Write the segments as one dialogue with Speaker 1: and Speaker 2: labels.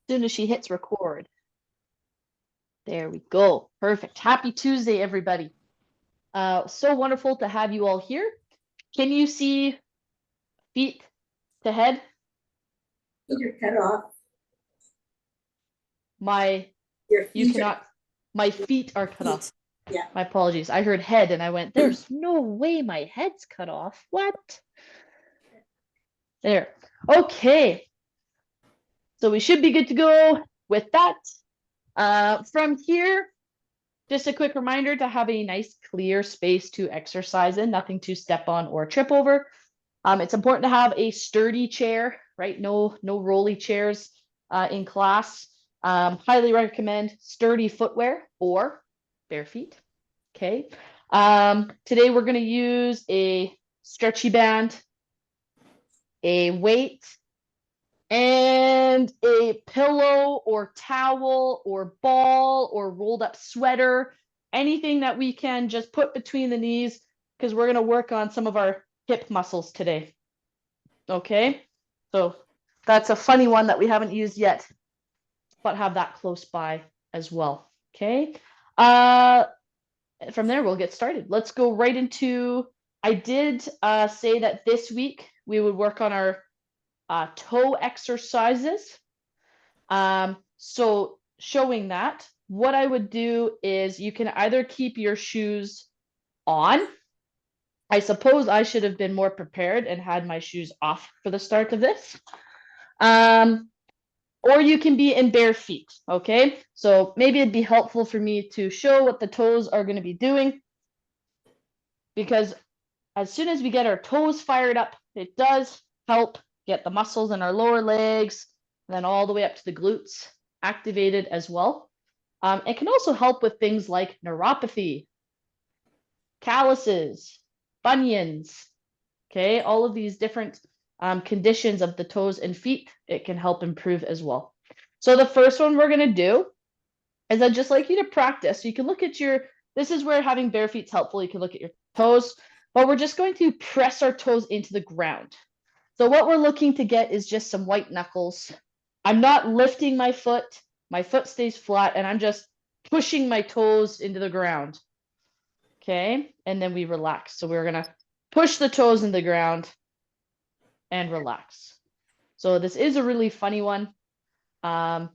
Speaker 1: soon as she hits record. There we go. Perfect. Happy Tuesday, everybody. So wonderful to have you all here. Can you see feet to head?
Speaker 2: You're cut off.
Speaker 1: You cannot. My feet are cut off.
Speaker 2: Yeah.
Speaker 1: My apologies. I heard head and I went, there's no way my head's cut off. What? There. Okay. So we should be good to go with that. From here, just a quick reminder to have a nice clear space to exercise in, nothing to step on or trip over. It's important to have a sturdy chair, right? No rolly chairs in class. Highly recommend sturdy footwear or bare feet. Okay. Today we're going to use a stretchy band, a weight, and a pillow or towel or ball or rolled up sweater, anything that we can just put between the knees, because we're going to work on some of our hip muscles today. Okay, so that's a funny one that we haven't used yet, but have that close by as well. Okay, from there we'll get started. Let's go right into, I did say that this week we would work on our toe exercises. So showing that, what I would do is you can either keep your shoes on. I suppose I should have been more prepared and had my shoes off for the start of this. Or you can be in bare feet, okay? So maybe it'd be helpful for me to show what the toes are going to be doing, because as soon as we get our toes fired up, it does help get the muscles in our lower legs, and then all the way up to the glutes activated as well. It can also help with things like neuropathy, calluses, bunions, okay? All of these different conditions of the toes and feet, it can help improve as well. So the first one we're going to do is I'd just like you to practice. So you can look at this is where having bare feet is helpful. You can look at your toes, but we're just going to press our toes into the ground. So what we're looking to get is just some white knuckles. I'm not lifting my foot stays flat, and I'm just pushing my toes into the ground. Okay, and then we relax. So we're gonna push the toes in the ground and relax. So this is a really funny one. Maybe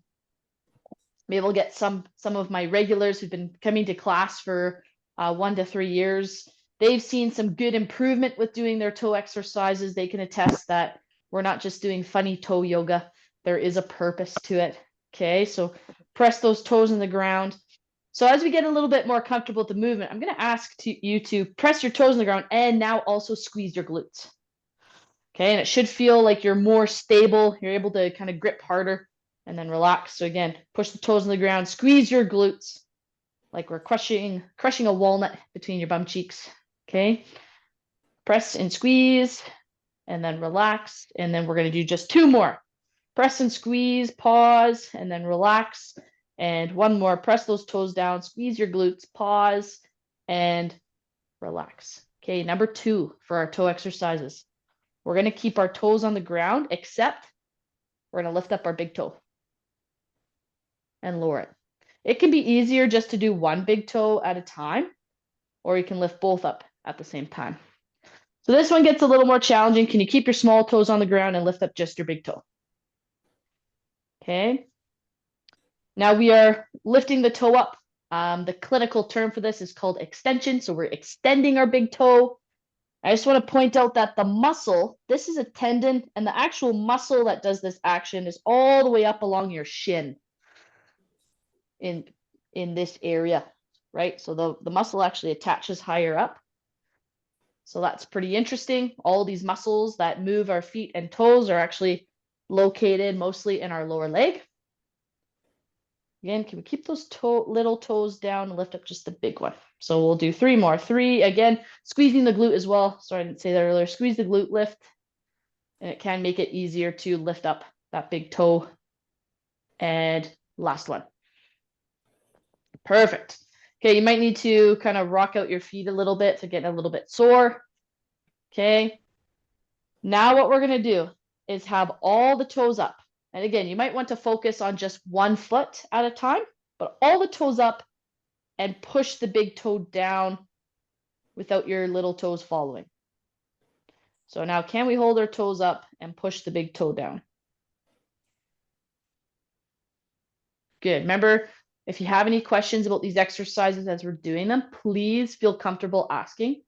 Speaker 1: we'll get some of my regulars who've been coming to class for 1 to 3 years. They've seen some good improvement with doing their toe exercises. They can attest that we're not just doing funny toe yoga. There is a purpose to it. Okay, so press those toes in the ground. So as we get a little bit more comfortable with the movement, I'm going to ask you to press your toes in the ground and now also squeeze your glutes. Okay, and it should feel like you're more stable. You're able to kind of grip harder and then relax. So again, push the toes in the ground, squeeze your glutes like we're crushing a walnut between your bum cheeks. Okay, press and squeeze and then relax. And then we're going to do just 2 more. Press and squeeze, pause, and then relax. And 1 more, press those toes down, squeeze your glutes, pause, and relax. Okay, number 2 for our toe exercises. We're going to keep our toes on the ground, except we're going to lift up our big toe and lower it. It can be easier just to do 1 big toe at a time, or you can lift both up at the same time. So this one gets a little more challenging. Can you keep your small toes on the ground and lift up just your big toe? Okay. Now we are lifting the toe up. The clinical term for this is called extension. So we're extending our big toe. I just want to point out that the muscle, this is a tendon, and the actual muscle that does this action is all the way up along your shin in this area, right? So the muscle actually attaches higher up. So that's pretty interesting. All these muscles that move our feet and toes are actually located mostly in our lower leg. Again, can we keep those little toes down and lift up just the big one? So we'll do 3 more. 3, again, squeezing the glute as well. Sorry, I didn't say that earlier. Squeeze the glute, lift, and it can make it easier to lift up that big toe. And last one. Perfect. Okay, you might need to kind of rock out your feet a little bit to get a little bit sore. Okay. Now what we're going to do is have all the toes up. And again, you might want to focus on just one foot at a time, but all the toes up and push the big toe down without your little toes following. So now can we hold our toes up and push the big toe down? Good. Remember, if you have any questions about these exercises as we're doing them, please feel comfortable asking.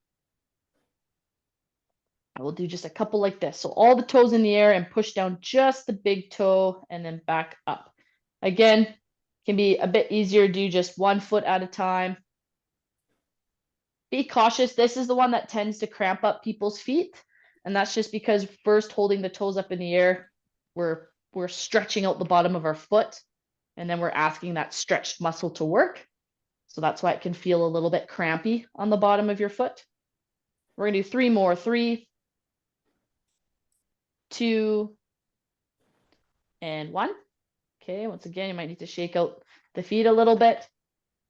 Speaker 1: I will do just a couple like this. So all the toes in the air and push down just the big toe and then back up. Again, can be a bit easier to do just one foot at a time. Be cautious. This is the one that tends to cramp up people's feet. And that's just because first holding the toes up in the air, we're stretching out the bottom of our foot. And then we're asking that stretched muscle to work. So that's why it can feel a little bit crampy on the bottom of your foot. We're going to do 3 more. 3, 2, and 1. Okay, once again, you might need to shake out the feet a little bit.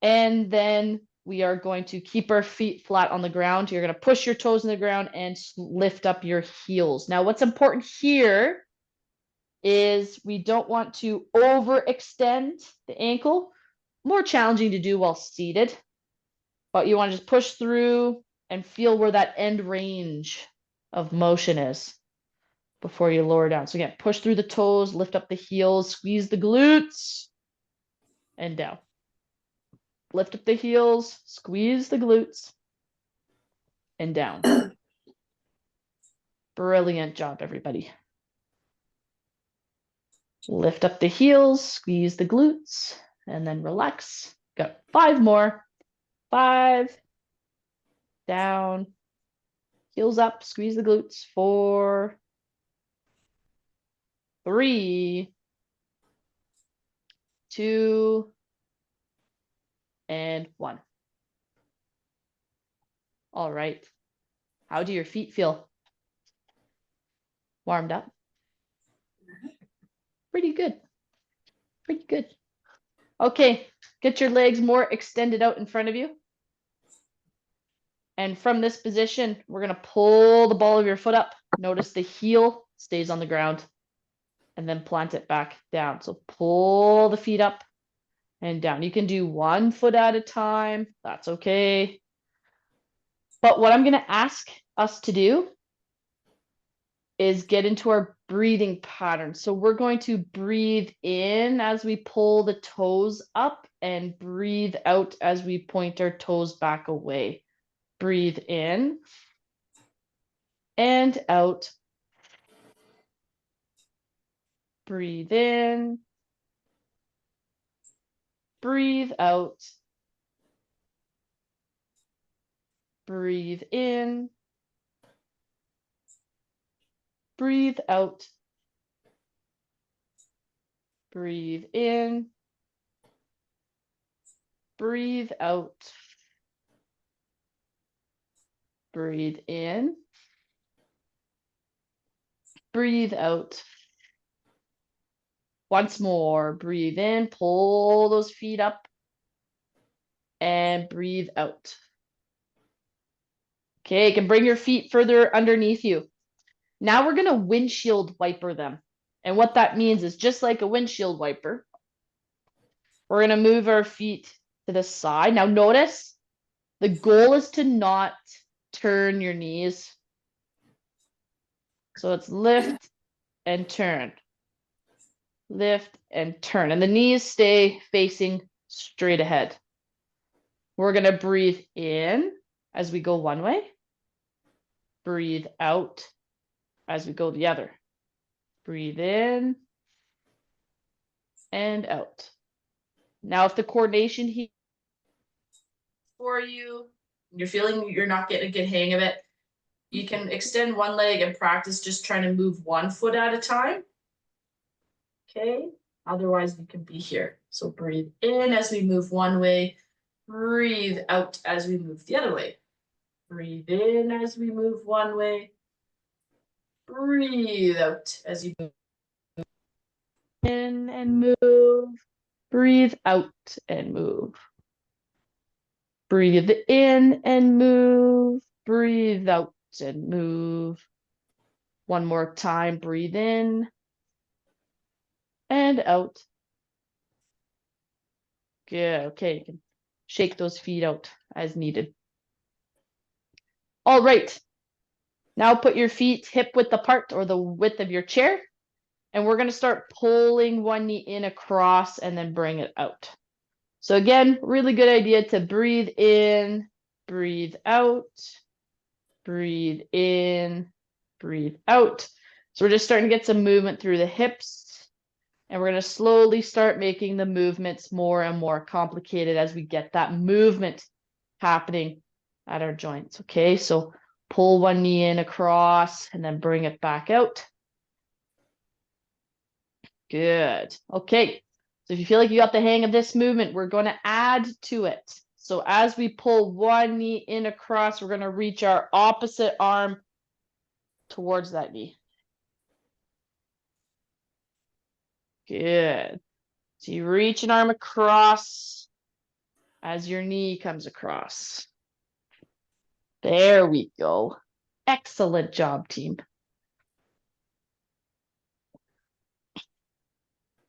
Speaker 1: And then we are going to keep our feet flat on the ground. You're going to push your toes in the ground and lift up your heels. Now, what's important here is we don't want to overextend the ankle. More challenging to do while seated, but you want to just push through and feel where that end range of motion is before you lower down. So again, push through the toes, lift up the heels, squeeze the glutes, and down. Lift up the heels, squeeze the glutes, and down. Brilliant job, everybody. Lift up the heels, squeeze the glutes, and then relax. Got 5 more. 5, down, heels up, squeeze the glutes. 4, 3, 2, and 1. All right. How do your feet feel? Warmed up? Pretty good. Pretty good. Okay, get your legs more extended out in front of you. And from this position, we're going to pull the ball of your foot up. Notice the heel stays on the ground and then plant it back down. So pull the feet up and down. You can do 1 foot at a time. That's okay. But what I'm going to ask us to do is get into our breathing pattern. So we're going to breathe in as we pull the toes up and breathe out as we point our toes back away. Breathe in and out. Breathe in. Breathe out. Breathe in. Breathe out. Breathe in. Breathe out. Breathe in. Breathe out. Once more, breathe in, pull those feet up, and breathe out. Okay, you can bring your feet further underneath you. Now we're gonna windshield wiper them. And what that means is just like a windshield wiper, we're gonna move our feet to the side. Now notice, the goal is to not turn your knees. So it's lift and turn. Lift and turn. And the knees stay facing straight ahead. We're gonna breathe in as we go one way. Breathe out as we go the other. Breathe in and out. Now, if the coordination here for you, you're feeling you're not getting a good hang of it, you can extend one leg and practice just trying to move 1 foot at a time. Okay, otherwise you can be here. So breathe in as we move one way, breathe out as we move the other way. Breathe in as we move one way, breathe out as you move in and move, breathe out and move. Breathe in and move, breathe out and move. One more time, breathe in and out. Good. Okay, you can shake those feet out as needed. All right. Now put your feet hip width apart or the width of your chair. And we're going to start pulling one knee in across and then bring it out. So again, really good idea to breathe in, breathe out, breathe in, breathe out. So we're just starting to get some movement through the hips. And we're going to slowly start making the movements more and more complicated as we get that movement happening at our joints. Okay, so pull one knee in across and then bring it back out. Good. Okay. So if you feel like you got the hang of this movement, we're going to add to it. So as we pull one knee in across, we're going to reach our opposite arm towards that knee. Good. So you reach an arm across as your knee comes across. There we go. Excellent job, team.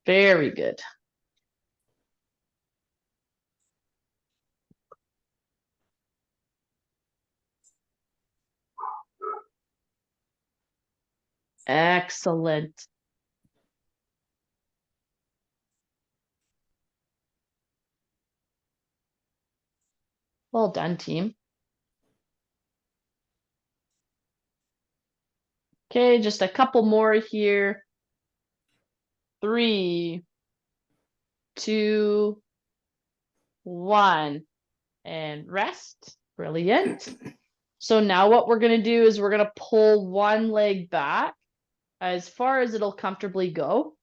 Speaker 1: Very good. Excellent. Well done, team. Okay, just a couple more here. 3, 2, 1, and rest. Brilliant. So now what we're going to do is we're going to pull one leg back as far as it'll comfortably go.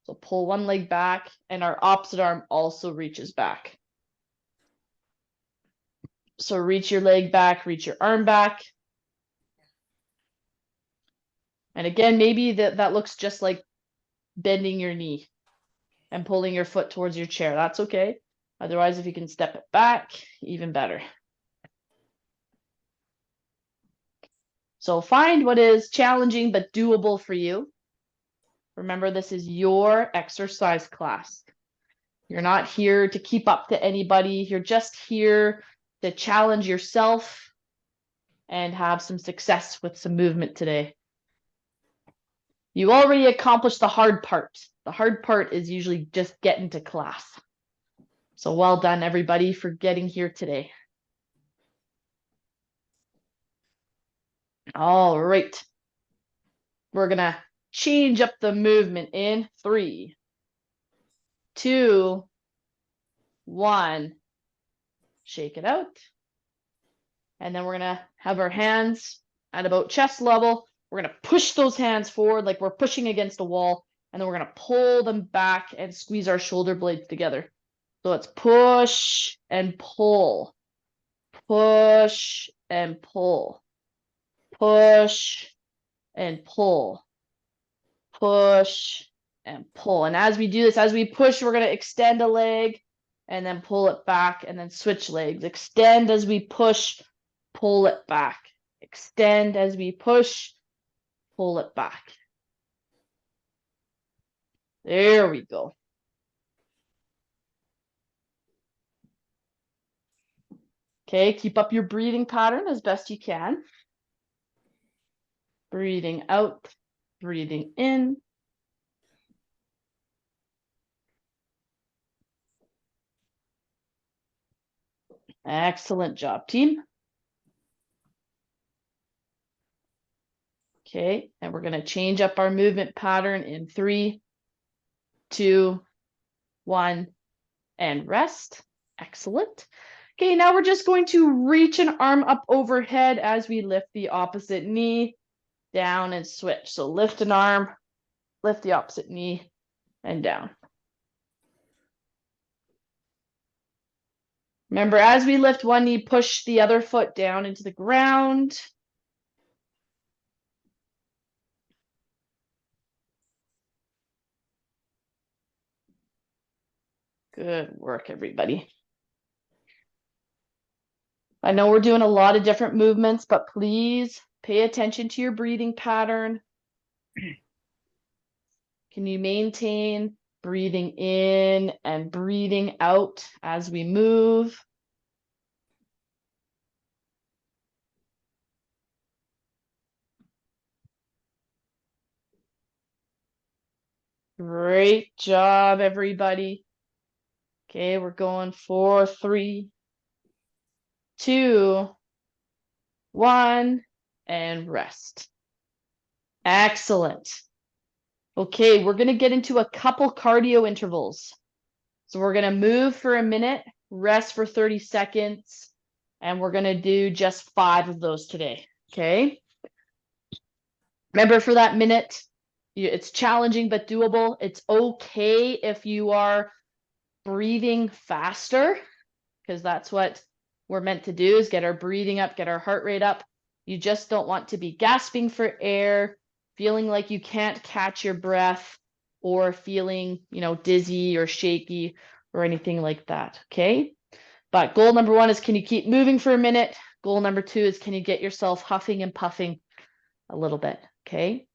Speaker 1: So pull one leg back and our opposite arm also reaches back. So reach your leg back, reach your arm back. And again, maybe that looks just like bending your knee and pulling your foot towards your chair. That's okay. Otherwise, if you can step it back, even better. So find what is challenging but doable for you. Remember, this is your exercise class. You're not here to keep up to anybody. You're just here to challenge yourself and have some success with some movement today. You already accomplished the hard part. The hard part is usually just getting to class. So well done, everybody, for getting here today. All right. We're going to change up the movement in 3, 2, 1. Shake it out. And then we're going to have our hands at about chest level. We're going to push those hands forward like we're pushing against a wall. And then we're going to pull them back and squeeze our shoulder blades together. So let's push and pull. Push and pull. Push and pull. Push and pull. And as we do this, as we push, we're going to extend a leg and then pull it back and then switch legs. Extend as we push, pull it back. Extend as we push, pull it back. There we go. Okay, keep up your breathing pattern as best you can. Breathing out, breathing in. Excellent job, team. Okay, and we're going to change up our movement pattern in 3, 2, 1, and rest. Excellent. Okay, now we're just going to reach an arm up overhead as we lift the opposite knee down and switch. So lift an arm, lift the opposite knee, and down. Remember, as we lift one knee, push the other foot down into the ground. Good work, everybody. I know we're doing a lot of different movements, but please pay attention to your breathing pattern. Can you maintain breathing in and breathing out as we move? Great job, everybody. Okay, we're going 4, 3, 2, 1, and rest. Excellent. Okay, we're going to get into a couple cardio intervals. So we're going to move for a minute, rest for 30 seconds, and we're going to do just 5 of those today. Okay. Remember, for that minute, it's challenging but doable. It's okay if you are breathing faster, because that's what we're meant to do, is get our breathing up, get our heart rate up. You just don't want to be gasping for air, feeling like you can't catch your breath, or feeling, dizzy or shaky or anything like that. Okay. But goal number 1 is, can you keep moving for a minute? Goal number 2 is, can you get yourself huffing and puffing a little bit? Okay.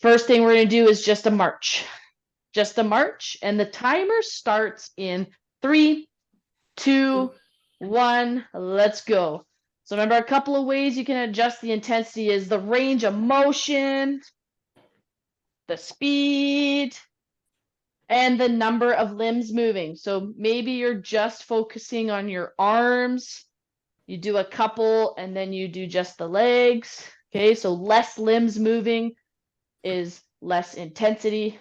Speaker 1: First thing we're going to do is just a march. Just a march. And the timer starts in 3, 2, 1. Let's go. So remember, a couple of ways you can adjust the intensity is the range of motion, the speed, and the number of limbs moving. So maybe you're just focusing on your arms. You do a couple and then you do just the legs. Okay, so less limbs moving is less intensity.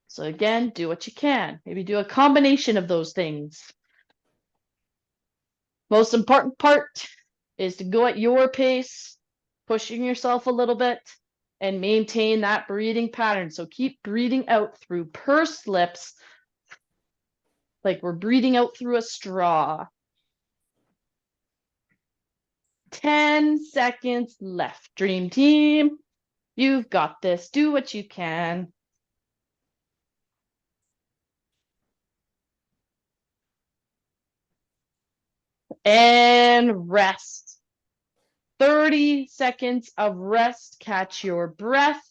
Speaker 1: So again, do what you can. Maybe do a combination of those things. Most important part is to go at your pace, pushing yourself a little bit, and maintain that breathing pattern. So keep breathing out through pursed lips, like we're breathing out through a straw. 10 seconds left. Dream team, you've got this. Do what you can. And rest. 30 seconds of rest. Catch your breath.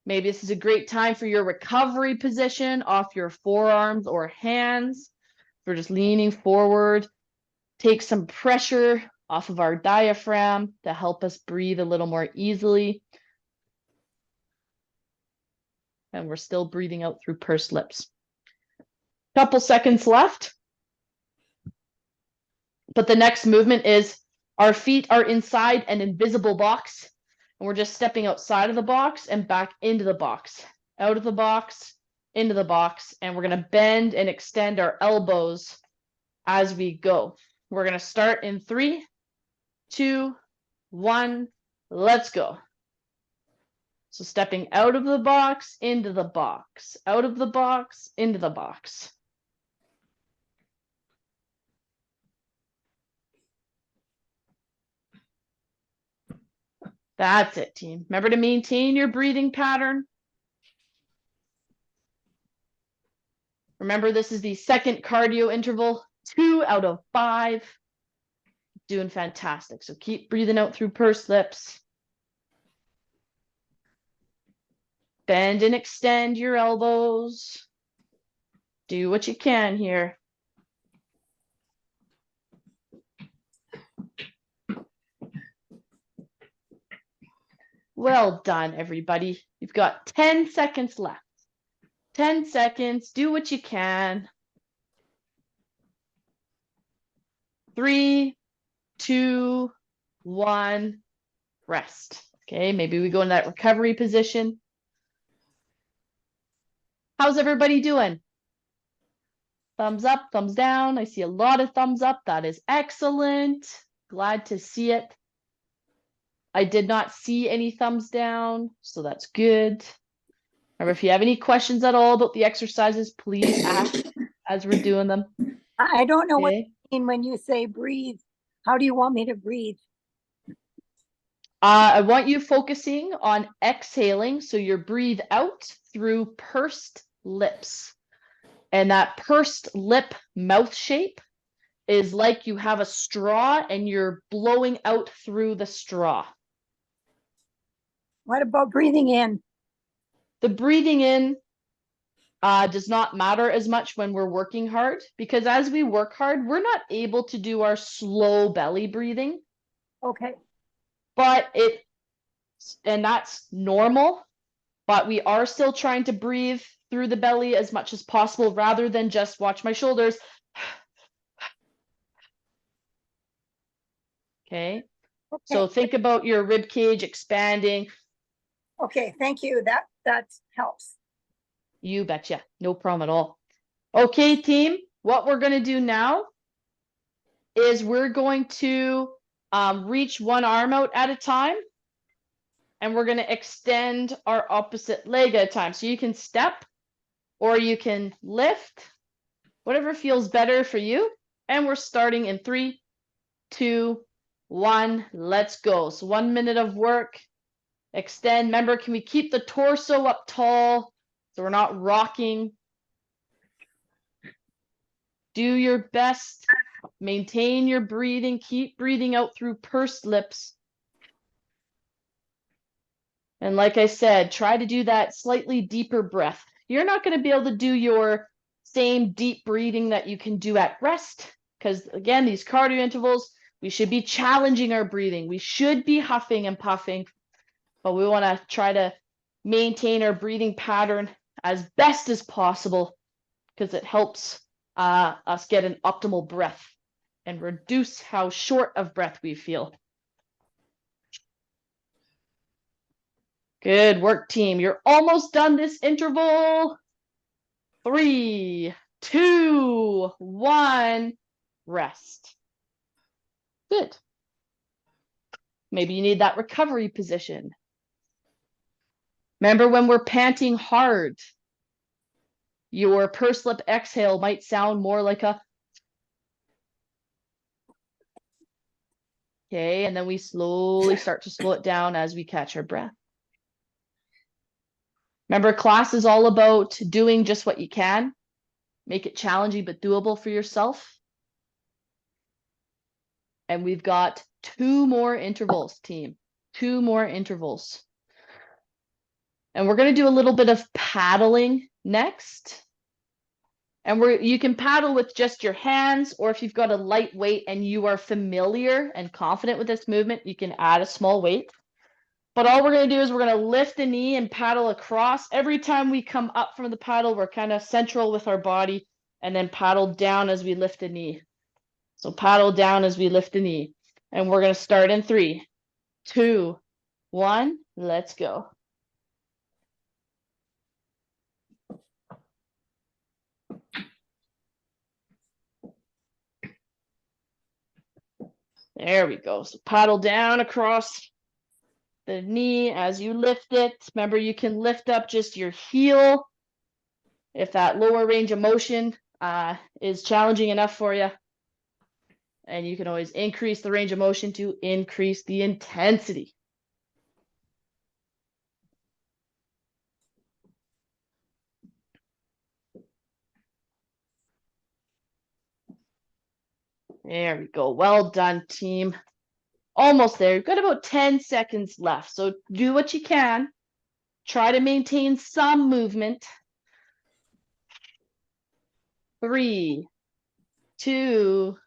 Speaker 1: Maybe this is a great time for your recovery position off your forearms or hands. We're just leaning forward. Take some pressure off of our diaphragm to help us breathe a little more easily. And we're still breathing out through pursed lips. Couple seconds left. But the next movement is, our feet are inside an invisible box, and we're just stepping outside of the box and back into the box, out of the box, into the box, and we're going to bend and extend our elbows as we go. We're going to start in 3, 2, 1, let's go. So stepping out of the box, into the box, out of the box, into the box. That's it, team. Remember to maintain your breathing pattern. Remember, this is the second cardio interval, 2 out of 5. Doing fantastic. So keep breathing out through pursed lips. Bend and extend your elbows. Do what you can here. Well done, everybody. You've got 10 seconds left. 10 seconds. Do what you can. 3, 2, 1. Rest. Okay, maybe we go in that recovery position. How's everybody doing? Thumbs up, thumbs down. I see a lot of thumbs up. That is excellent. Glad to see it. I did not see any thumbs down, so that's good. Remember, if you have any questions at all about the exercises, please ask as we're doing them.
Speaker 2: I don't know what
Speaker 1: Okay.
Speaker 2: you mean when you say breathe. How do you want me to breathe?
Speaker 1: I want you focusing on exhaling, so you breathe out through pursed lips. And that pursed lip mouth shape is like you have a straw and you're blowing out through the straw.
Speaker 2: What about breathing in?
Speaker 1: The breathing in does not matter as much when we're working hard, because as we work hard, we're not able to do our slow belly breathing,
Speaker 2: Okay,
Speaker 1: but and that's normal, but we are still trying to breathe through the belly as much as possible rather than just watch my shoulders. Okay. So
Speaker 2: okay,
Speaker 1: think about your rib cage expanding.
Speaker 2: okay, thank you. That helps.
Speaker 1: You betcha. No problem at all. Okay, team, what we're going to do now is we're going to reach one arm out at a time, and we're going to extend our opposite leg at a time. So you can step or you can lift, whatever feels better for you. And we're starting in 3, 2, 1. Let's go. So 1 minute of work. Extend. Remember, can we keep the torso up tall so we're not rocking? Do your best. Maintain your breathing. Keep breathing out through pursed lips. And like I said, try to do that slightly deeper breath. You're not going to be able to do your same deep breathing that you can do at rest, because again, these cardio intervals, we should be challenging our breathing. We should be huffing and puffing, but we want to try to maintain our breathing pattern as best as possible, because it helps us get an optimal breath and reduce how short of breath we feel. Good work, team. You're almost done this interval. 3, 2, 1, rest. Good. Maybe you need that recovery position. Remember, when we're panting hard, your pursed lip exhale might sound more like a okay, and then we slowly start to slow it down as we catch our breath. Remember, class is all about doing just what you can. Make it challenging but doable for yourself. And we've got 2 more intervals, team. 2 more intervals. And we're going to do a little bit of paddling next. And you can paddle with just your hands, or if you've got a light weight and you are familiar and confident with this movement, you can add a small weight. But all we're going to do is we're going to lift the knee and paddle across. Every time we come up from the paddle, we're kind of central with our body, and then paddle down as we lift the knee. So paddle down as we lift the knee. And we're going to start in 3, 2, 1. Let's go. There we go. So paddle down across the knee as you lift it. Remember, you can lift up just your heel if that lower range of motion is challenging enough for you. And you can always increase the range of motion to increase the intensity. There we go. Well done, team. Almost there. You've got about 10 seconds left. So do what you can. Try to maintain some movement. 3, 2,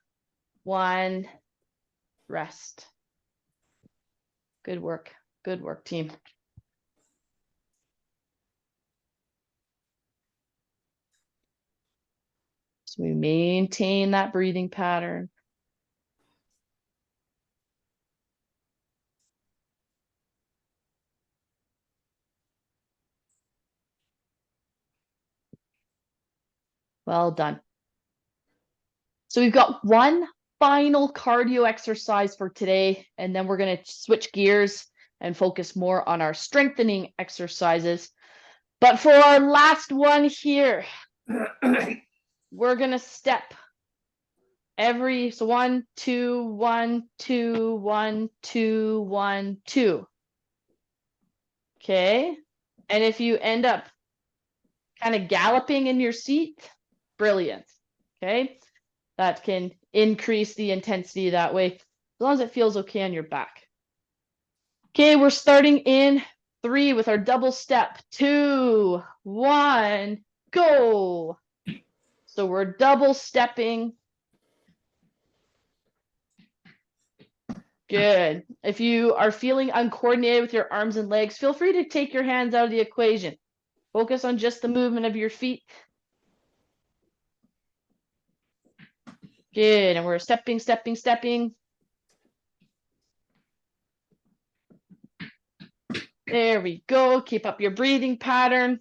Speaker 1: 1. Rest. Good work. Good work, team. So we maintain that breathing pattern. Well done. So we've got one final cardio exercise for today, and then we're going to switch gears and focus more on our strengthening exercises. But for our last one here, we're going to step so 1, 2, 1, 2, 1, 2, 1, 2. Okay. And if you end up kind of galloping in your seat, brilliant. Okay. That can increase the intensity that way, as long as it feels okay on your back. Okay, we're starting in 3 with our double step. 2, 1, go. So we're double stepping. Good. If you are feeling uncoordinated with your arms and legs, feel free to take your hands out of the equation. Focus on just the movement of your feet. Good. And we're stepping, stepping, stepping. There we go. Keep up your breathing pattern.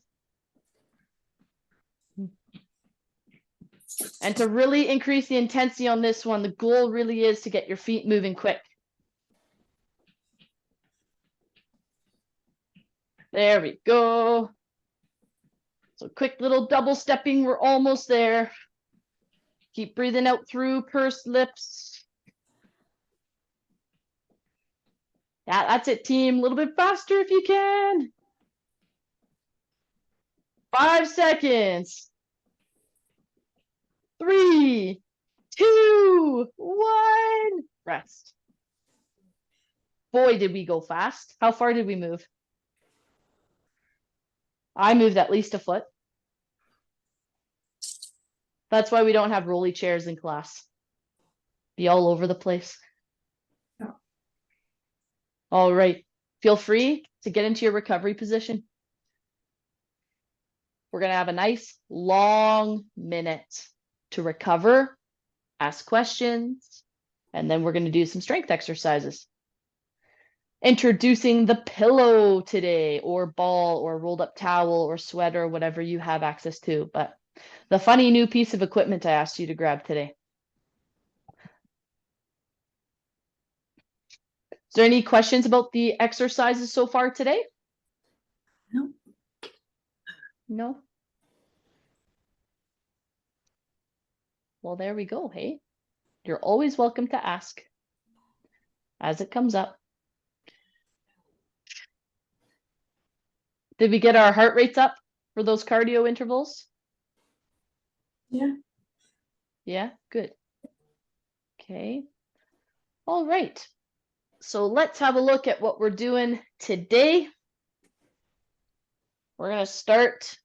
Speaker 1: And to really increase the intensity on this one, the goal really is to get your feet moving quick. There we go. So quick little double stepping. We're almost there. Keep breathing out through pursed lips. Yeah, that's it, team. A little bit faster if you can. 5 seconds. 3, 2, 1. Rest. Boy, did we go fast. How far did we move? I moved at least a foot. That's why we don't have rolly chairs in class. Be all over the place.
Speaker 3: Yeah.
Speaker 1: All right. Feel free to get into your recovery position. We're going to have a nice long minute to recover, ask questions, and then we're going to do some strength exercises. Introducing the pillow today, or ball, or rolled up towel, or sweater, whatever you have access to. But the funny new piece of equipment I asked you to grab today. Is there any questions about the exercises so far today?
Speaker 3: No.
Speaker 1: No? Well, there we go, hey? You're always welcome to ask as it comes up. Did we get our heart rates up for those cardio intervals?
Speaker 3: Yeah.
Speaker 1: Yeah, good. Okay. All right. So let's have a look at what we're doing today. We're going to start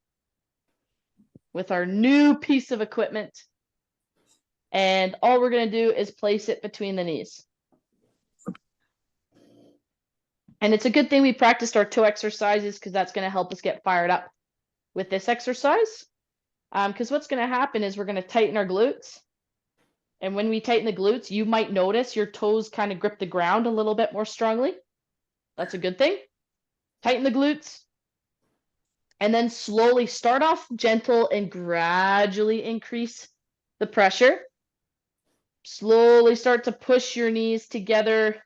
Speaker 1: with our new piece of equipment. And all we're going to do is place it between the knees. And it's a good thing we practiced our toe exercises, because that's going to help us get fired up with this exercise. Because what's going to happen is we're going to tighten our glutes. And when we tighten the glutes, you might notice your toes kind of grip the ground a little bit more strongly. That's a good thing. Tighten the glutes. And then slowly start off gentle and gradually increase the pressure. Slowly start to push your knees together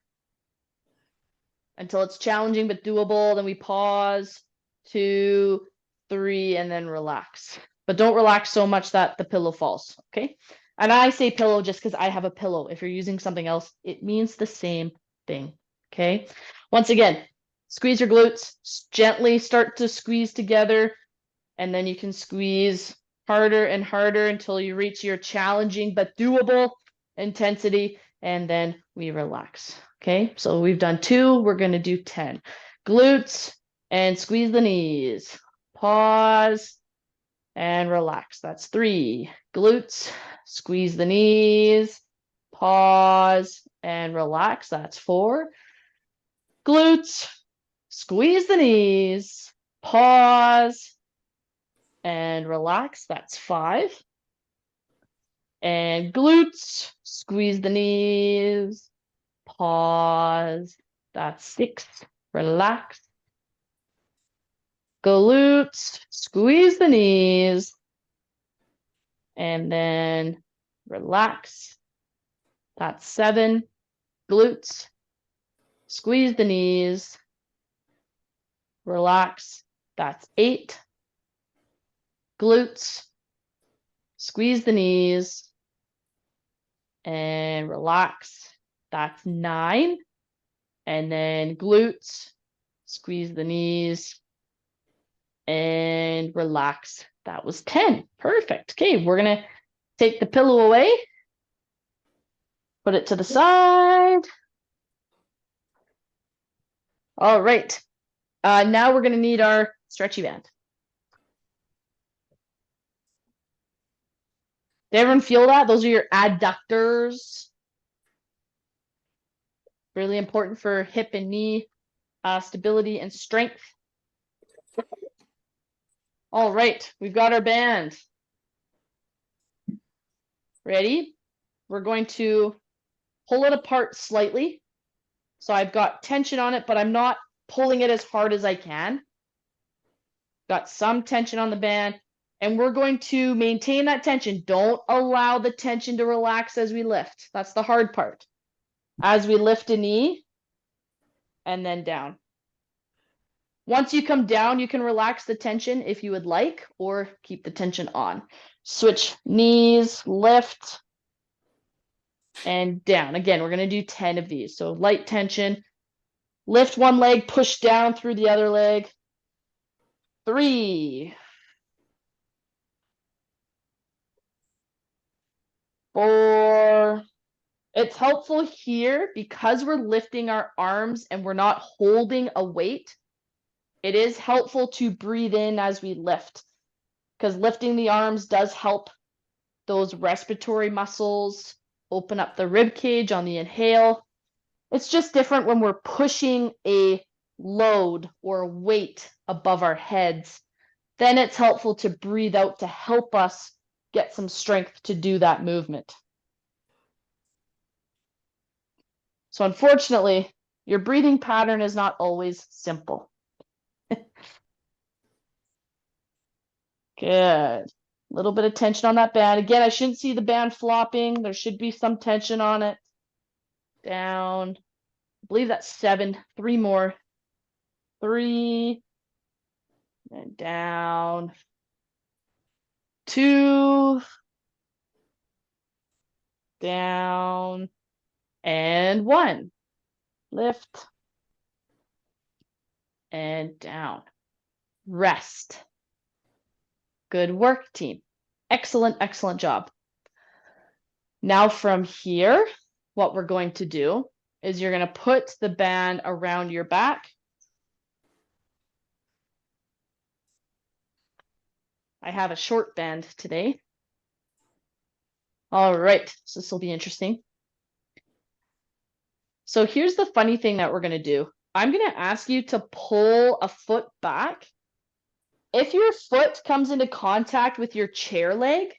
Speaker 1: until it's challenging but doable. Then we pause, 2, 3, and then relax. But don't relax so much that the pillow falls, okay? And I say pillow just because I have a pillow. If you're using something else, it means the same thing, okay? Once again, squeeze your glutes, gently start to squeeze together, and then you can squeeze harder and harder until you reach your challenging but doable intensity, and then we relax. Okay, so we've done 2, we're going to do 10. Glutes and squeeze the knees. Pause and relax. That's 3. Glutes, squeeze the knees. Pause and relax. That's 4. Glutes, squeeze the knees. Pause and relax. That's 5. And glutes, squeeze the knees. Pause. That's 6. Relax. Glutes, squeeze the knees. And then relax. That's 7. Glutes, squeeze the knees. Relax. That's 8. Glutes, squeeze the knees. And relax. That's 9. And then glutes, squeeze the knees, and relax. That was 10. Perfect. Okay, we're going to take the pillow away, put it to the side. All right. Now we're gonna need our stretchy band. Did everyone feel that? Those are your adductors. Really important for hip and knee stability and strength. All right, we've got our band. Ready? We're going to pull it apart slightly. So I've got tension on it, but I'm not pulling it as hard as I can. Got some tension on the band, and we're going to maintain that tension. Don't allow the tension to relax as we lift. That's the hard part. As we lift a knee, and then down. Once you come down, you can relax the tension if you would like, or keep the tension on. Switch knees, lift, and down. Again, we're going to do 10 of these. So light tension. Lift one leg, push down through the other leg. 3, 4. It's helpful here because we're lifting our arms and we're not holding a weight. It is helpful to breathe in as we lift, because lifting the arms does help those respiratory muscles open up the rib cage on the inhale. It's just different when we're pushing a load or a weight above our heads. Then it's helpful to breathe out to help us get some strength to do that movement. So unfortunately, your breathing pattern is not always simple. Good. A little bit of tension on that band. Again, I shouldn't see the band flopping. There should be some tension on it. Down. I believe that's 7. 3 more. 3. And down. 2. Down. And 1. Lift. And down. Rest. Good work, team. Excellent, excellent job. Now from here, what we're going to do is you're going to put the band around your back. I have a short band today. All right, so this will be interesting. So here's the funny thing that we're going to do. I'm going to ask you to pull a foot back. If your foot comes into contact with your chair leg,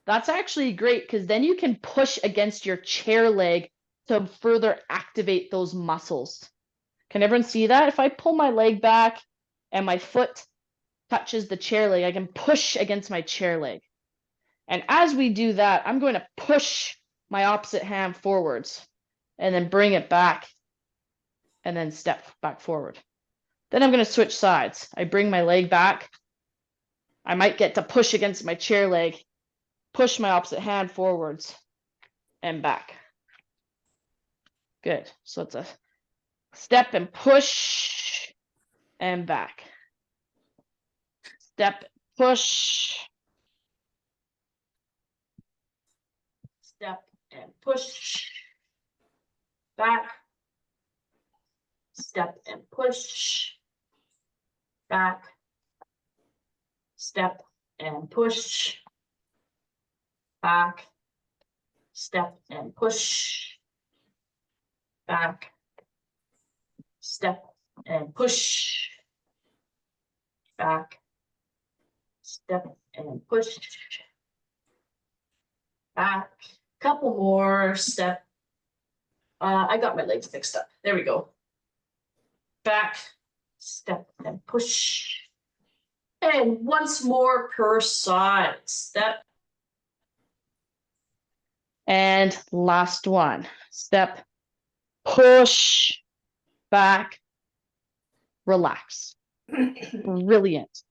Speaker 1: that's actually great, because then you can push against your chair leg to further activate those muscles. Can everyone see that? If I pull my leg back and my foot touches the chair leg, I can push against my chair leg. And as we do that, I'm going to push my opposite hand forwards and then bring it back and then step back forward. Then I'm going to switch sides. I bring my leg back. I might get to push against my chair leg, push my opposite hand forwards and back. Good. So it's a step and push and back. Step, push. Step and push. Back. Step and push. Back. Step and push. Back. Step and push. Back. Step and push. Back. Step and push. Back. Couple more. Step. I got my legs mixed up. There we go. Back. Step and push. And once more per side. Step. And last one. Step. Push. Back. Relax. Brilliant.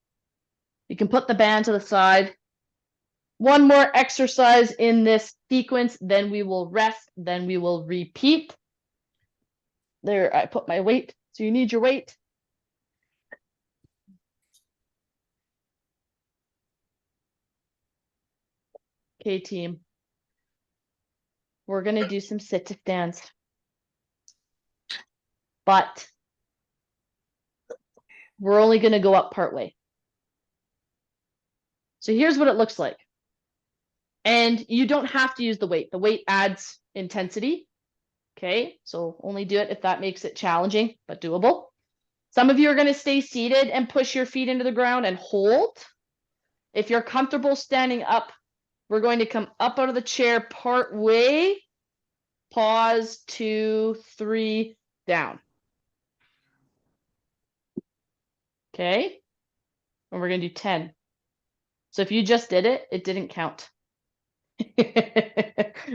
Speaker 1: You can put the band to the side. One more exercise in this sequence, then we will rest, then we will repeat. There, I put my weight, so you need your weight. Okay, team. We're going to do some sit-to-stands. But we're only going to go up part way. So here's what it looks like. And you don't have to use the weight. The weight adds intensity. Okay, so only do it if that makes it challenging, but doable. Some of you are going to stay seated and push your feet into the ground and hold. If you're comfortable standing up, we're going to come up out of the chair part way. Pause, 2, 3, down. Okay, and we're going to do 10. So if you just did it, it didn't count.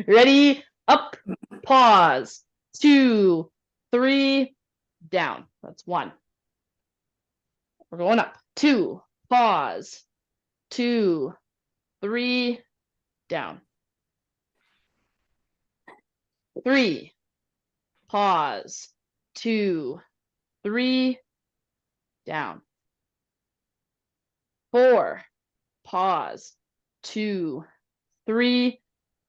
Speaker 1: Ready? Up, pause, 2, 3, down. That's 1. We're going up. 2, pause, 2, 3, down. 3, pause, 2, 3, down. 4, pause, 2, 3,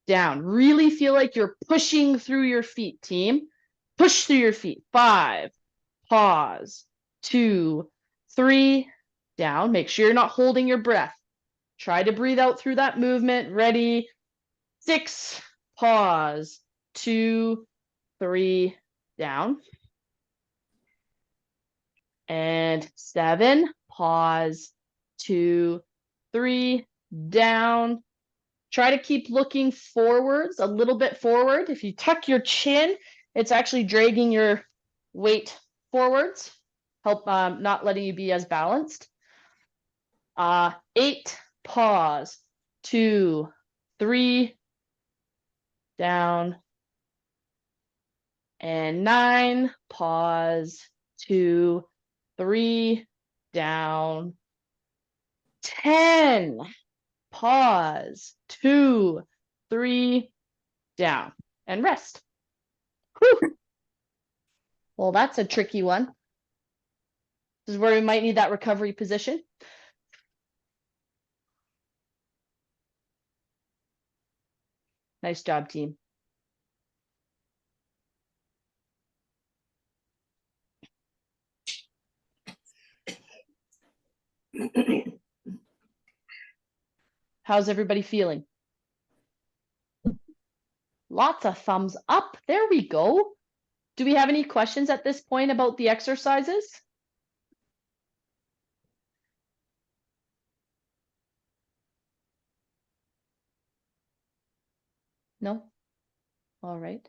Speaker 1: down. Really feel like you're pushing through your feet, team. Push through your feet. 5, pause, 2, 3, down. Make sure you're not holding your breath. Try to breathe out through that movement. Ready? 6, pause, 2, 3, down. And 7, pause, 2, 3, down. Try to keep looking forwards, a little bit forward. If you tuck your chin, it's actually dragging your weight forwards, help not letting you be as balanced. 8, pause, 2, 3, down. And 9, pause, 2, 3, down. 10, pause, 2, 3, down, and rest. Whew. Well, that's a tricky one. This is where we might need that recovery position. Nice job, team. How's everybody feeling? Lots of thumbs up. There we go. Do we have any questions at this point about the exercises? No? All right.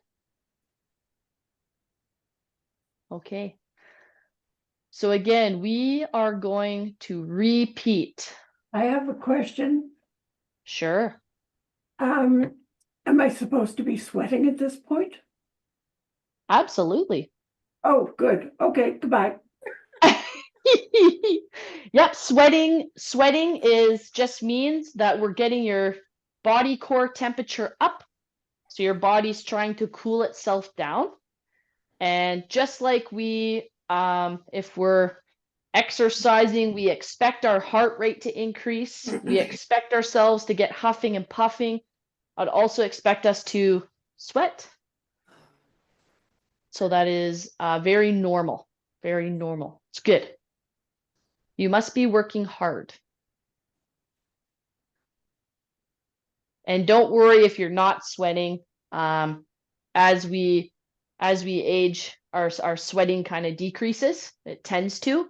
Speaker 1: Okay. So again, we are going to repeat.
Speaker 3: I have a question.
Speaker 1: Sure.
Speaker 3: Am I supposed to be sweating at this point?
Speaker 1: Absolutely.
Speaker 3: Oh, good. Okay, goodbye.
Speaker 1: Yep, sweating is just means that we're getting your body core temperature up. So your body's trying to cool itself down. And just like we if we're exercising, we expect our heart rate to increase. We expect ourselves to get huffing and puffing. I'd also expect us to sweat. So that is very normal, very normal. It's good. You must be working hard. And don't worry if you're not sweating. As we age, our sweating kind of decreases. It tends to.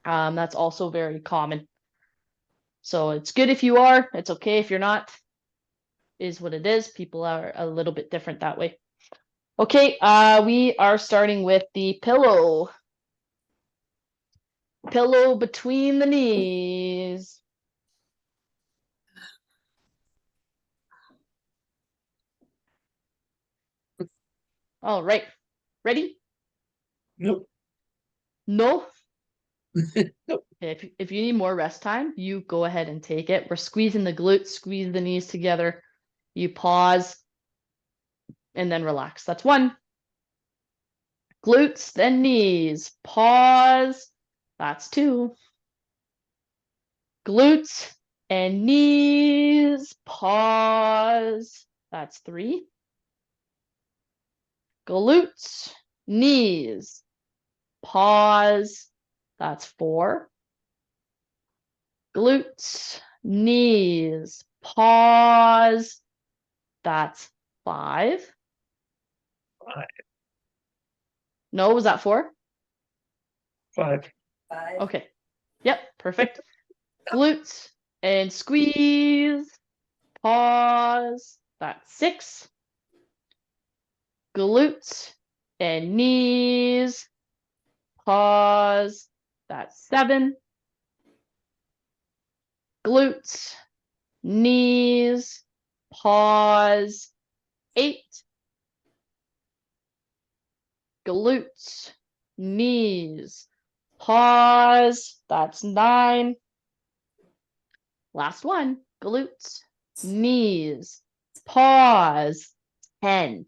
Speaker 1: That's also very common. So it's good if you are. It's okay if you're not. Is what it is. People are a little bit different that way. Okay, we are starting with the pillow. Pillow between the knees. All right, ready?
Speaker 4: Nope.
Speaker 1: No?
Speaker 4: Nope.
Speaker 1: Okay, if you need more rest time, you go ahead and take it. We're squeezing the glutes, squeeze the knees together. You pause and then relax. That's 1. Glutes, then knees. Pause. That's 2. Glutes and knees. Pause. That's 3. Glutes, knees. Pause. That's 4. Glutes, knees, pause. That's 5.
Speaker 4: 5.
Speaker 1: No, was that 4?
Speaker 4: 5.
Speaker 1: Okay. Yep, perfect. Glutes and squeeze. Pause. That's 6. Glutes and knees. Pause. That's 7. Glutes, knees, pause. 8. Glutes, knees, pause. That's 9. Last one. Glutes, knees, pause. 10.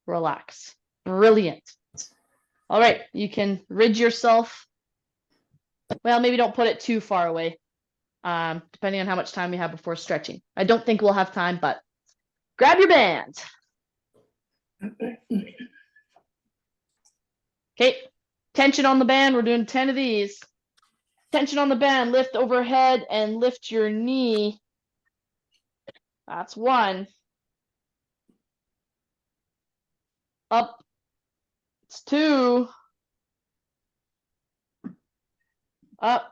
Speaker 1: Relax. Brilliant. All right, you can rid yourself. Well, maybe don't put it too far away, depending on how much time we have before stretching. I don't think we'll have time, but grab your band. Okay, tension on the band. We're doing 10 of these. Tension on the band. Lift overhead and lift your knee. That's 1. Up. It's 2. Up.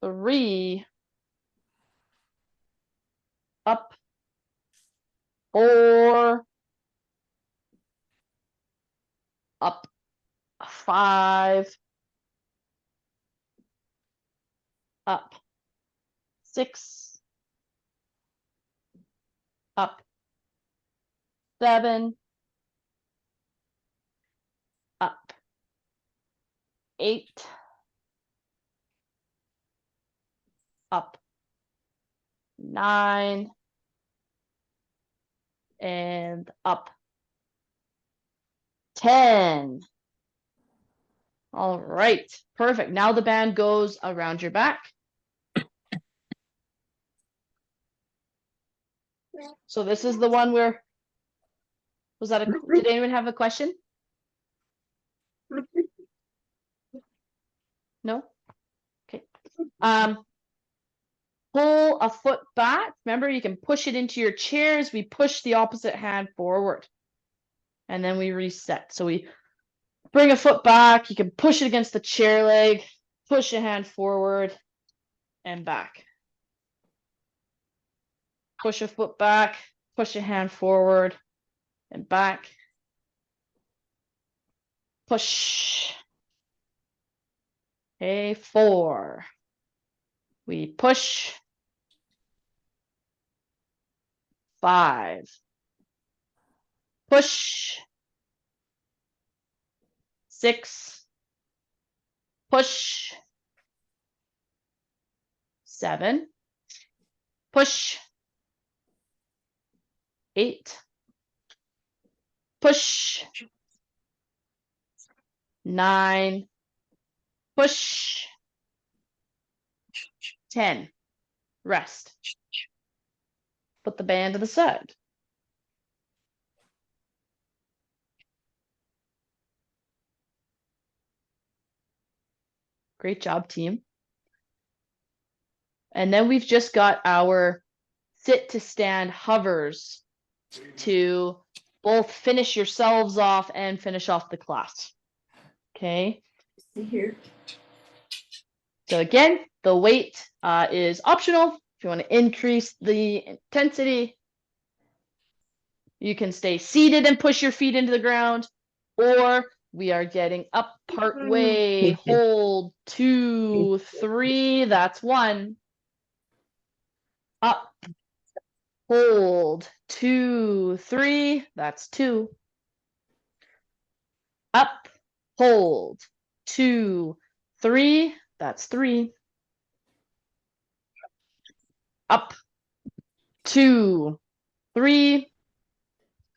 Speaker 1: 3. Up. 4. Up. 5. Up. 6. Up. 7. Up. 8. Up. 9. And up. 10. All right, perfect. Now the band goes around your back. So this is the one where, did anyone have a question? No? Okay. Pull a foot back. Remember, you can push it into your chairs. We push the opposite hand forward. And then we reset. So we bring a foot back. You can push it against the chair leg, push a hand forward and back. Push a foot back, push a hand forward and back. Push. Okay, 4. We push. 5. Push. 6. Push. 7. Push. 8. Push. 9. Push. 10. Rest. Put the band to the side. Great job, team. And then we've just got our sit to stand hovers to both finish yourselves off and finish off the class. Okay.
Speaker 3: See here.
Speaker 1: So again, the weight is optional. If you want to increase the intensity, you can stay seated and push your feet into the ground, or we are getting up part way. Hold 2, 3. That's 1. Up. Hold 2, 3. That's 2. Up. Hold 2, 3. That's 3. Up. 2, 3.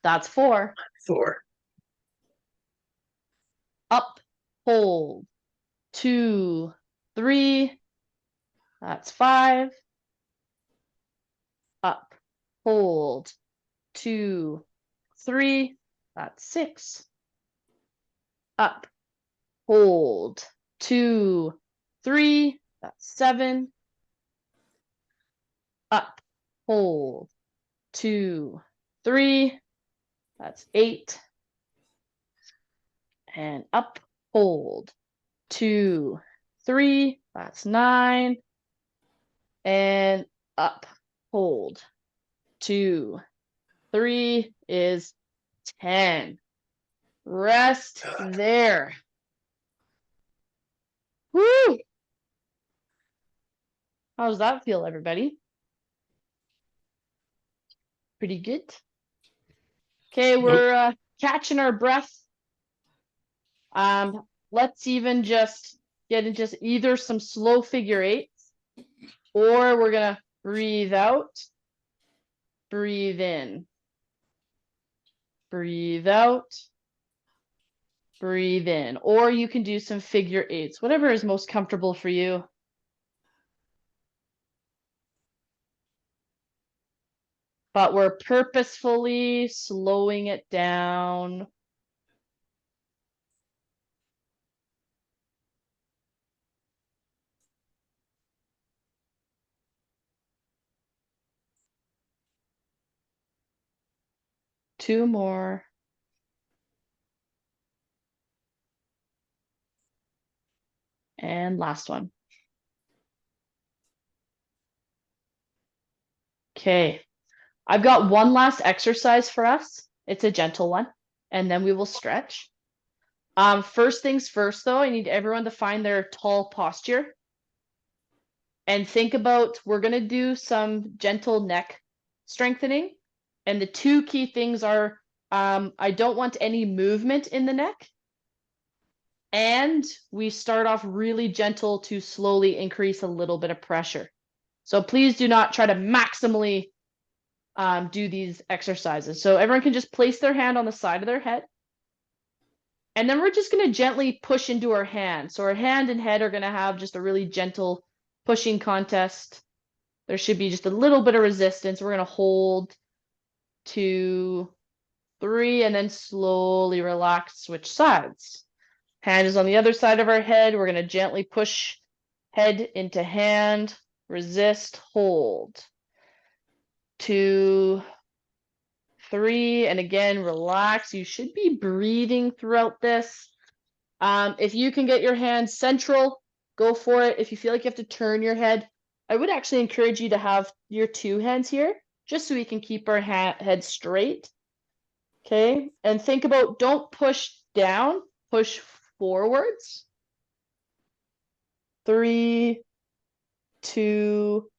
Speaker 1: That's 4.
Speaker 4: 4.
Speaker 1: Up. Hold 2, 3. That's 5. Up. Hold 2, 3. That's 6. Up. hold, 2, 3, that's 7, up, hold, 2, 3, that's 8, and up, hold, 2, 3, that's 9, and up, hold, 2, 3 is 10. Rest there. Woo! How does that feel, everybody? Pretty good. Okay, we're catching our breath. Let's even just get into either some slow figure eights, or we're gonna breathe out, breathe in, breathe out, breathe in, or you can do some figure eights, whatever is most comfortable for you. But we're purposefully slowing it down. Two more. And last one. Okay, I've got one last exercise for us. It's a gentle one, and then we will stretch. First things first, though, I need everyone to find their tall posture. And think about, we're going to do some gentle neck strengthening. And the two key things are, I don't want any movement in the neck. And we start off really gentle to slowly increase a little bit of pressure. So please do not try to maximally do these exercises. So everyone can just place their hand on the side of their head. And then we're just going to gently push into our hand. So our hand and head are going to have just a really gentle pushing contest. There should be just a little bit of resistance. We're going to hold 2, 3, and then slowly relax, switch sides. Hand is on the other side of our head. We're going to gently push head into hand, resist, hold. 2, 3, and again, relax. You should be breathing throughout this. If you can get your hand central, go for it. If you feel like you have to turn your head, I would actually encourage you to have your 2 hands here, just so we can keep our head straight. Okay, and think about, don't push down, push forwards. 3, 2,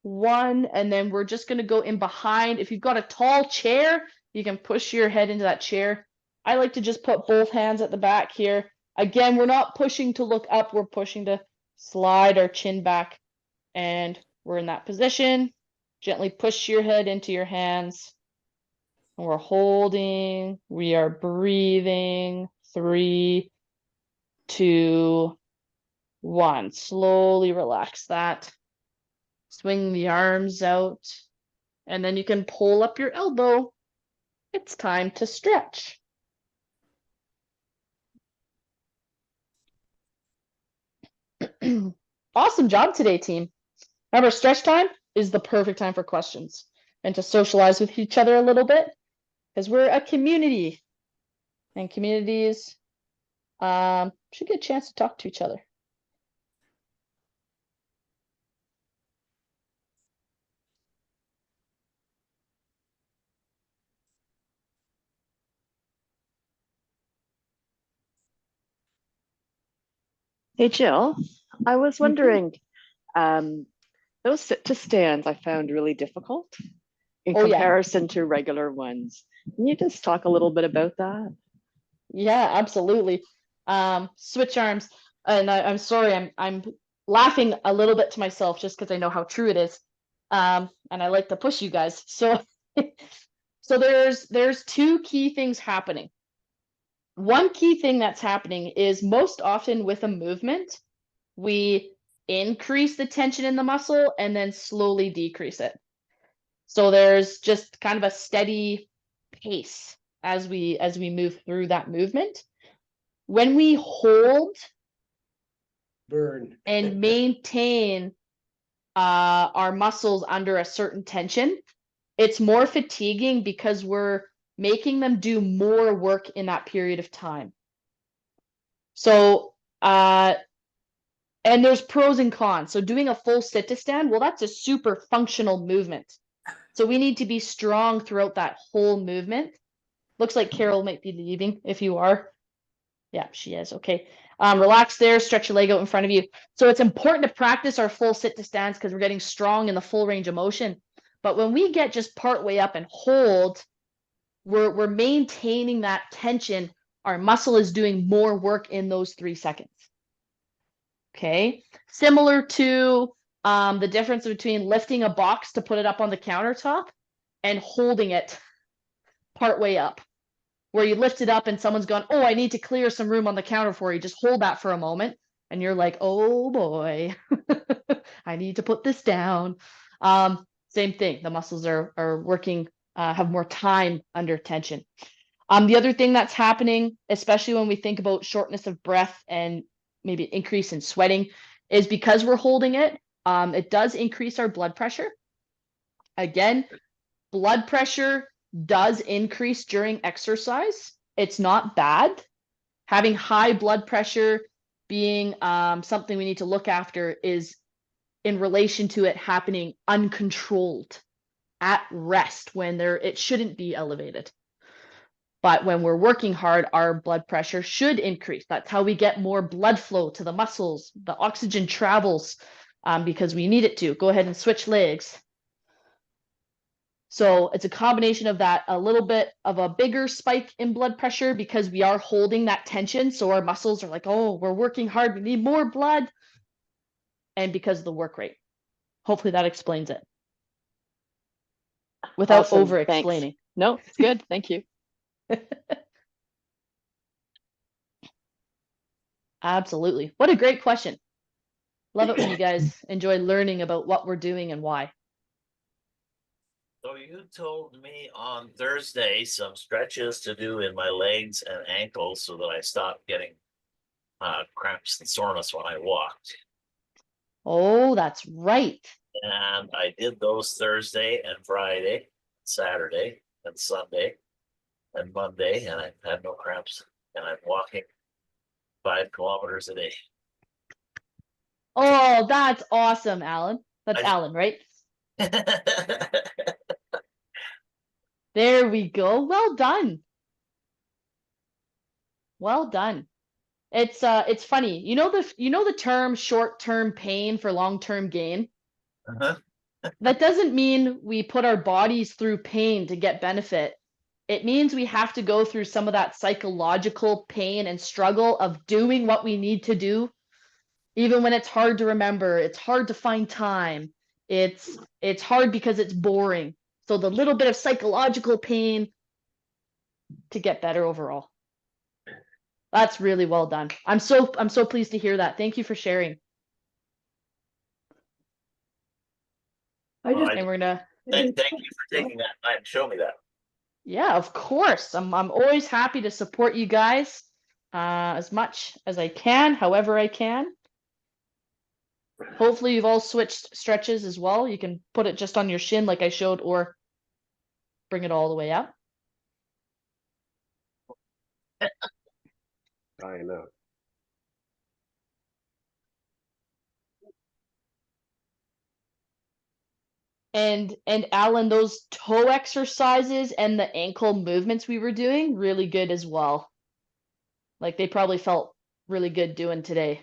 Speaker 1: 1, and then we're just going to go in behind. If you've got a tall chair, you can push your head into that chair. I like to just put both hands at the back here. Again, we're not pushing to look up, we're pushing to slide our chin back, and we're in that position. Gently push your head into your hands. And we're holding, we are breathing. 3, 2, 1. Slowly relax that. Swing the arms out, and then you can pull up your elbow. It's time to stretch. Awesome job today, team. Remember, stretch time is the perfect time for questions and to socialize with each other a little bit, because we're a community, and communities should get a chance to talk to each other.
Speaker 5: Hey Jill, I was wondering, those sit to stands I found really difficult in
Speaker 1: Oh, yeah.
Speaker 5: comparison to regular ones. Can you just talk a little bit about that?
Speaker 1: Yeah, absolutely. Switch arms, and I'm sorry, I'm laughing a little bit to myself just because I know how true it is. And I like to push you guys. So so there's 2 key things happening. One key thing that's happening is, most often with a movement, we increase the tension in the muscle and then slowly decrease it. So there's just kind of a steady pace as we move through that movement. when we hold
Speaker 4: Burn.
Speaker 1: and maintain our muscles under a certain tension, it's more fatiguing because we're making them do more work in that period of time. So, and there's pros and cons. So doing a full sit to stand, well, that's a super functional movement. So we need to be strong throughout that whole movement. Looks like Carol might be leaving if you are. Yeah, she is. Okay. Relax there, stretch your leg out in front of you. So it's important to practice our full sit to stands because we're getting strong in the full range of motion. But when we get just part way up and hold, we're maintaining that tension. Our muscle is doing more work in those 3 seconds. Okay. Similar to the difference between lifting a box to put it up on the countertop and holding it part way up, where you lift it up and someone's gone, oh, I need to clear some room on the counter for you. Just hold that for a moment. And you're like, oh boy, I need to put this down. Same thing. The muscles are working, have more time under tension. The other thing that's happening, especially when we think about shortness of breath and maybe an increase in sweating, is because we're holding it, it does increase our blood pressure. Again, blood pressure does increase during exercise. It's not bad. Having high blood pressure being something we need to look after is in relation to it happening uncontrolled at rest when it shouldn't be elevated. But when we're working hard, our blood pressure should increase. That's how we get more blood flow to the muscles. The oxygen travels because we need it to. Go ahead and switch legs. So it's a combination of that, a little bit of a bigger spike in blood pressure because we are holding that tension. So our muscles are like, oh, we're working hard. We need more blood. And because of the work rate. Hopefully that explains it without
Speaker 5: Awesome,
Speaker 1: over
Speaker 5: thanks.
Speaker 1: explaining.
Speaker 5: No, it's good. Thank you.
Speaker 1: Absolutely. What a great question. Love it when you guys enjoy learning about what we're doing and why.
Speaker 6: So you told me on Thursday some stretches to do in my legs and ankles so that I stop getting cramps and soreness when I walked.
Speaker 1: Oh, that's right.
Speaker 6: And I did those Thursday and Friday, Saturday and Sunday and Monday, and I had no cramps. And I'm walking 5 kilometers a day.
Speaker 1: Oh, that's awesome, Alan. That's
Speaker 6: I-
Speaker 1: Alan, right? There we go. Well done. Well done. It's funny. You know the term short-term pain for long-term gain?
Speaker 6: Uh-huh.
Speaker 1: That doesn't mean we put our bodies through pain to get benefit. It means we have to go through some of that psychological pain and struggle of doing what we need to do, even when it's hard to remember, it's hard to find time. It's hard because it's boring. So the little bit of psychological pain to get better overall. That's really well done. I'm so pleased to hear that. Thank you for sharing.
Speaker 3: I just,
Speaker 1: And we're gonna,
Speaker 6: Thank you for taking that time to show me that.
Speaker 1: yeah, of course. I'm always happy to support you guys as much as I can, however I can. Hopefully you've all switched stretches as well. You can put it just on your shin like I showed, or bring it all the way up.
Speaker 4: I know.
Speaker 1: And Alan, those toe exercises and the ankle movements we were doing, really good as well. Like they probably felt really good doing today.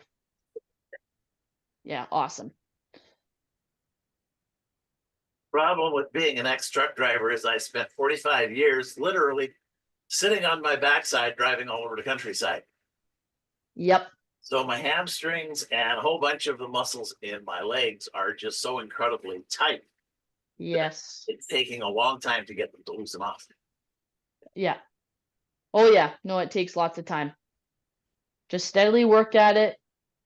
Speaker 1: Yeah, awesome.
Speaker 6: Problem with being an ex-truck driver is I spent 45 years literally sitting on my backside driving all over the countryside.
Speaker 1: Yep.
Speaker 6: So my hamstrings and a whole bunch of the muscles in my legs are just so incredibly tight.
Speaker 1: Yes.
Speaker 6: It's taking a long time to get them to loosen off.
Speaker 1: Yeah. Oh yeah. No, it takes lots of time. Just steadily work at it.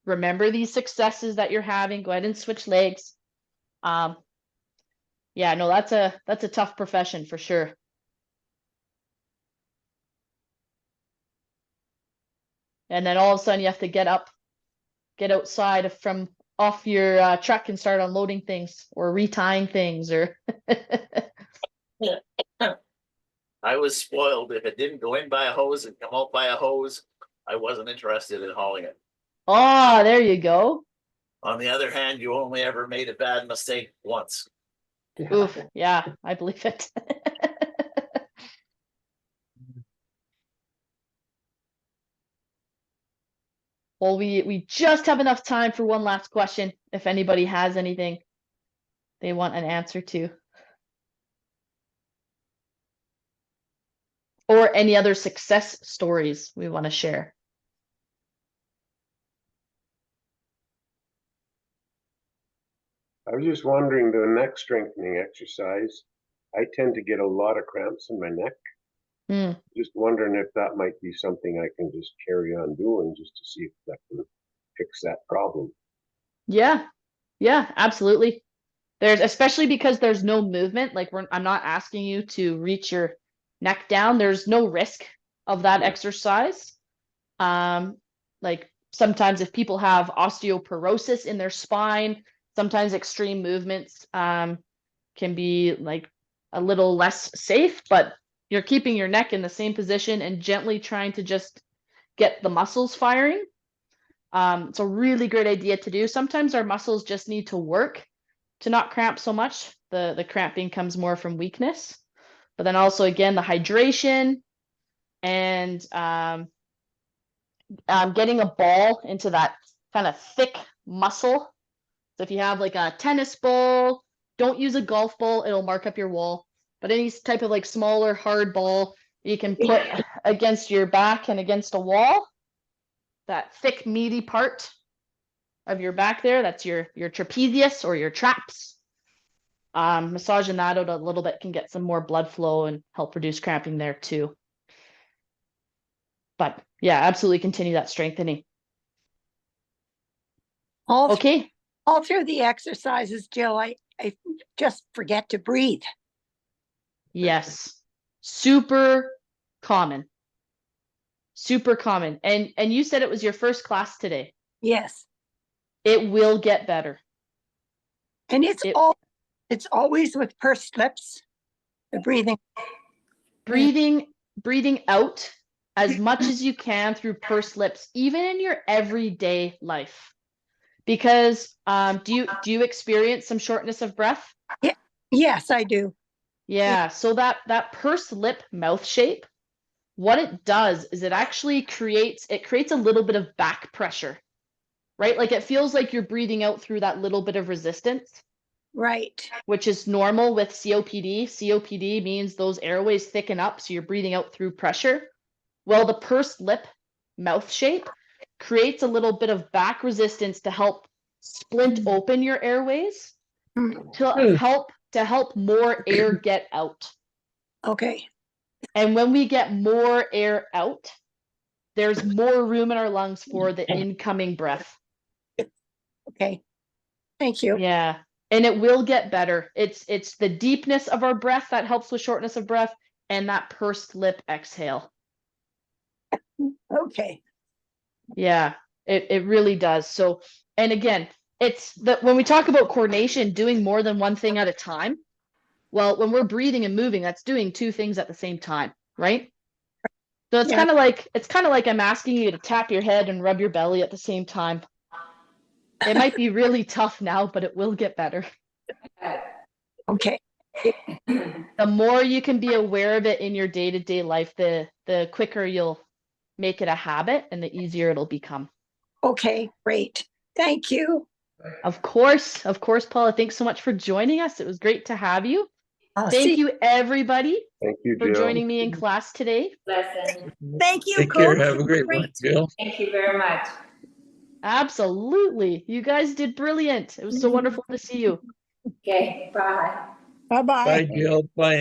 Speaker 1: Remember these successes that you're having. Go ahead and switch legs. Yeah, no, that's a tough profession for sure. And then all of a sudden you have to get outside from off your truck and start unloading things or retying things or
Speaker 6: I was spoiled. If it didn't go in by a hose and come out by a hose, I wasn't interested in hauling it.
Speaker 1: oh, there you go.
Speaker 6: On the other hand, you only ever made a bad mistake once.
Speaker 1: Oof, yeah, I believe it. Well, we just have enough time for one last question. If anybody has anything they want an answer to. Or any other success stories we want to share.
Speaker 4: I was just wondering, the neck strengthening exercise, I tend to get a lot of cramps in my neck.
Speaker 1: Hmm.
Speaker 4: Just wondering if that might be something I can just carry on doing just to see if that can fix that problem.
Speaker 1: Yeah, absolutely. There's especially because there's no movement. Like I'm not asking you to reach your neck down. There's no risk of that
Speaker 4: Yeah.
Speaker 1: exercise. Like sometimes if people have osteoporosis in their spine, sometimes extreme movements can be like a little less safe, but you're keeping your neck in the same position and gently trying to just get the muscles firing. It's a really great idea to do. Sometimes our muscles just need to work to not cramp so much. The cramping comes more from weakness, but then also again the hydration and getting a ball into that kind of thick muscle. So if you have like a tennis ball, don't use a golf ball, it'll mark up your wall. But any type of like smaller hard ball you can put against your back and against a wall. That thick meaty part of your back there, that's your trapezius or your traps. Massaging that out a little bit can get some more blood flow and help reduce cramping there too. But yeah, absolutely continue that strengthening. Okay.
Speaker 2: All through the exercises, Jill, I just forget to breathe.
Speaker 1: Yes. Super common. Super common. And you said it was your first class today.
Speaker 2: Yes.
Speaker 1: It will get better.
Speaker 2: And it's always with pursed lips, the breathing.
Speaker 1: Breathing out as much as you can through pursed lips, even in your everyday life. Because do you experience some shortness of breath?
Speaker 2: Yes, I do.
Speaker 1: Yeah, so that pursed lip mouth shape, what it does is it actually creates a little bit of back pressure, right? Like it feels like you're breathing out through that little bit of resistance.
Speaker 2: Right.
Speaker 1: Which is normal with COPD. COPD means those airways thicken up, so you're breathing out through pressure. Well, the pursed lip mouth shape creates a little bit of back resistance to help splint open your airways to help more air get out.
Speaker 2: Okay.
Speaker 1: And when we get more air out, there's more room in our lungs for the incoming breath.
Speaker 2: Okay. Thank you.
Speaker 1: Yeah. And it will get better. It's the deepness of our breath that helps with shortness of breath and that pursed lip exhale.
Speaker 2: Okay.
Speaker 1: Yeah, it really does. So, and again, it's when we talk about coordination, doing more than one thing at a time. Well, when we're breathing and moving, that's doing two things at the same time, right? So it's kind of like I'm asking you to tap your head and rub your belly at the same time. It might be really tough now, but it will get better.
Speaker 2: Okay.
Speaker 1: The more you can be aware of it in your day-to-day life, the quicker you'll make it a habit and the easier it'll become.
Speaker 2: Okay, great. Thank you.
Speaker 1: Of course, Paula. Thanks so much for joining us. It was great to have you. Thank you, everybody,
Speaker 4: Thank you,
Speaker 1: for
Speaker 4: Jill.
Speaker 1: joining me in class today.
Speaker 7: Lesson.
Speaker 2: Thank you,
Speaker 8: Take care.
Speaker 2: Coach.
Speaker 8: Have a great one, Jill.
Speaker 7: Thank you very much.
Speaker 1: Absolutely. You guys did brilliant. It was so wonderful to see you.
Speaker 7: Okay, bye.
Speaker 2: Bye-bye.
Speaker 8: Bye, Jill. Bye.